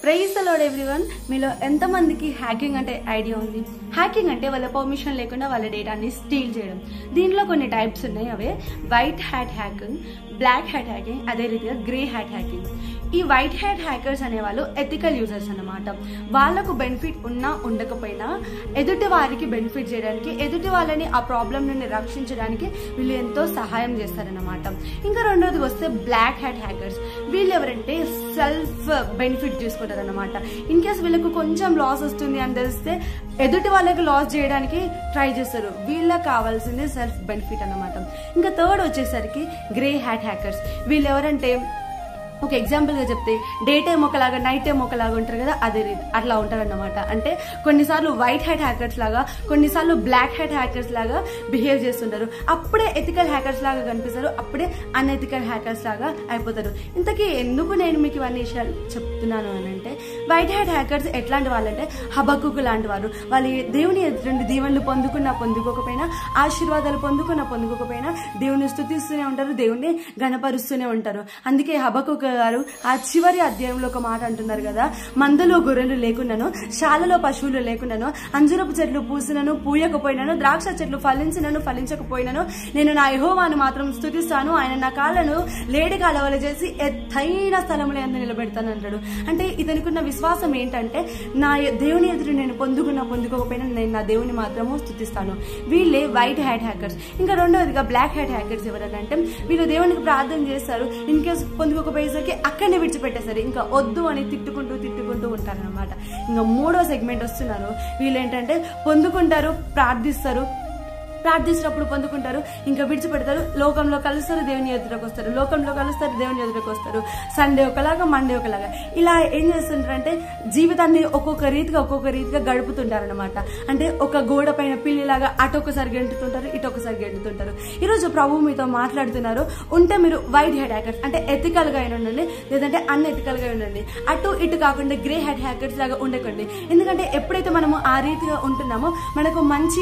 Praise the lord everyone. మీలో ఎంతమందికి hacking అంటే ఐడియా ఉంది? హ్యాకింగ్ అంటే వాళ్ళ పర్మిషన్ లేకుండా వాళ్ళ డేటాని స్టీల్ చేయడం. దీంట్లో కొన్ని టైప్స్ ఉన్నాయి. అవే white hat hacking, black hat hacking, అదే రీతిగా గ్రే హ్యాట్ హ్యాకింగ్. ఈ వైట్ హ్యాట్ హ్యాకర్స్ అనేవాళ్ళు ఎథికల్ యూజర్స్ అన్నమాట. వాళ్ళకు బెనిఫిట్ ఉన్నా ఉండకపోయినా ఎదుటి వారికి బెనిఫిట్ చేయడానికి, ఎదుటి వాళ్ళని ఆ ప్రాబ్లం నుండి రక్షించడానికి వీళ్ళు ఎంతో సహాయం చేస్తారన్నమాట. ఇంకా రెండోది వస్తే బ్లాక్ హ్యాట్ హ్యాకర్స్. వీళ్ళు ఎవరంటే సెల్ఫ్ బెనిఫిట్ తీసుకుంటారు అన్నమాట. ఇన్ కేస్ వీళ్ళకు కొంచెం లాస్ వస్తుంది అని తెలిస్తే ఎదుటి వాళ్ళకి లాస్ చేయడానికి ట్రై చేస్తారు. వీళ్ళకి కావాల్సింది సెల్ఫ్ బెనిఫిట్ అన్నమాట. ఇంకా థర్డ్ వచ్చేసరికి గ్రే హ్యాట్ హ్యాకర్స్. వీళ్ళు ఎవరంటే ఒక ఎగ్జాంపుల్గా చెప్తే డే టైం ఒకలాగా నైట్ టైం ఒకలాగా ఉంటారు కదా, అదే రీతి అట్లా ఉంటారు అన్నమాట. అంటే కొన్నిసార్లు వైట్ హ్యాట్ హ్యాకర్స్ లాగా, కొన్నిసార్లు బ్లాక్ హ్యాట్ హ్యాకర్స్ లాగా బిహేవ్ చేస్తుంటారు. అప్పుడే ఎథికల్ హ్యాకర్స్ లాగా కనిపిస్తారు, అప్పుడే అన్ఎథికల్ హ్యాకర్స్ లాగా అయిపోతారు. ఇంతకీ ఎందుకు నేను మీకు ఇవన్నీ విషయాలు చెప్తున్నాను అని అంటే, వైట్ హ్యాట్ హ్యాకర్స్ ఎట్లాంటి వాళ్ళంటే హబక్కుకు లాంటి వారు. వాళ్ళు దేవుని ఎదురుండి దీవెనలు పొందుకోకపోయినా, ఆశీర్వాదాలు పొందుకోకపోయినా దేవుని స్తుతిస్తూనే ఉంటారు, దేవుణ్ణి గణపరుస్తూనే ఉంటారు. అందుకే హబక్కుకు గారు ఆ చివరి అధ్యాయంలో ఒక మాట అంటున్నారు కదా, మందలో గొర్రెలు లేకున్నాను, శాలలో పశువులు లేకున్నాను, అంజురపు చెట్లు పూసినను పూయకపోయినాను, ద్రాక్ష చెట్లు ఫలించినను ఫలించకపోయినాను, నేను నా యెహోవాను మాత్రం స్తుతిస్తాను, ఆయన నా కాళ్ళను లేడి కాలవలు చేసి ఎత్తైన స్థలంలో అందు నిలబెడతాను అంటాడు. అంటే ఇతనికున్న విశ్వాసం ఏంటంటే, నా దేవుని ఎదురు నేను పొందుకోకపోయినా నేను నా దేవుని మాత్రము స్తుతిస్తాను. వీళ్ళే వైట్ హ్యాట్ హ్యాకర్స్. ఇంకా రెండవదిగా బ్లాక్ హ్యాట్ హ్యాకర్స్ ఎవరంటే, వీళ్ళు దేవునికి ప్రార్థన చేస్తారు, ఇన్ కేసు పొందుకోకపోయేసరికి అక్కడనే విడిచిపెట్టేస్తారు, ఇంకా వద్దు అని తిట్టుకుంటూ ఉంటారనమాట. ఇంకా మూడో సెగ్మెంట్ వస్తున్నారు. వీళ్ళు ఏంటంటే పొందుకుంటారు, ప్రార్థిస్తున్నప్పుడు పొందుకుంటారు, ఇంకా విడిచిపెడతారు, లోకంలో కలుస్తారు, దేవుని ఎదురుకు వస్తారు, లోకంలో కలుస్తారు, దేవుని ఎదురుకు వస్తారు. సండే ఒకలాగా, మండే ఒకలాగా, ఇలా ఏం చేస్తుంటారంటే జీవితాన్ని ఒక్కొక్క రీతిగా గడుపుతుంటారు అనమాట. అంటే ఒక గోడ పైన పిల్లిలాగా అటొకసారి గెంటుతుంటారు, ఇటొకసారి గెంటుతుంటారు. ఈరోజు ప్రభు మీతో మాట్లాడుతున్నారు. ఉంటే మీరు వైట్ హెడ్ హ్యాకర్స్ అంటే ఎథికల్ గా ఉండండి, లేదంటే అన్ఎథికల్ గా ఉండండి. అటు ఇటు కాకుండా గ్రే హెడ్ హ్యాకర్స్ లాగా ఉండకండి. ఎందుకంటే ఎప్పుడైతే మనము ఆ రీతిగా ఉంటున్నామో మనకు మంచి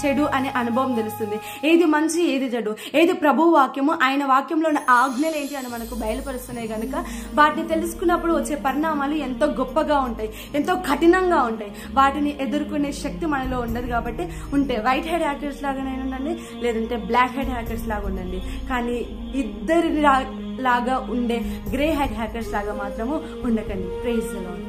చెడు అనే అనుభవం తెలుస్తుంది. ఏది మంచి, ఏది చెడు, ఏది ప్రభు వాక్యము, ఆయన వాక్యంలో ఉన్న ఆజ్ఞలు ఏంటి అని మనకు బయలుపరుస్తున్నాయి కనుక వాటిని తెలుసుకున్నప్పుడు వచ్చే పరిణామాలు ఎంతో గొప్పగా ఉంటాయి, ఎంతో కఠినంగా ఉంటాయి. వాటిని ఎదుర్కొనే శక్తి మనలో ఉండదు. కాబట్టి ఉంటే వైట్ హెడ్ హ్యాకర్స్ లాగానే ఉండండి, లేదంటే బ్లాక్ హెడ్ హ్యాకర్స్ లాగా ఉండండి. కానీ ఇద్దరి లాగా ఉండే గ్రే హెడ్ హ్యాకర్స్ లాగా మాత్రము ఉండకండి. Praise the lord.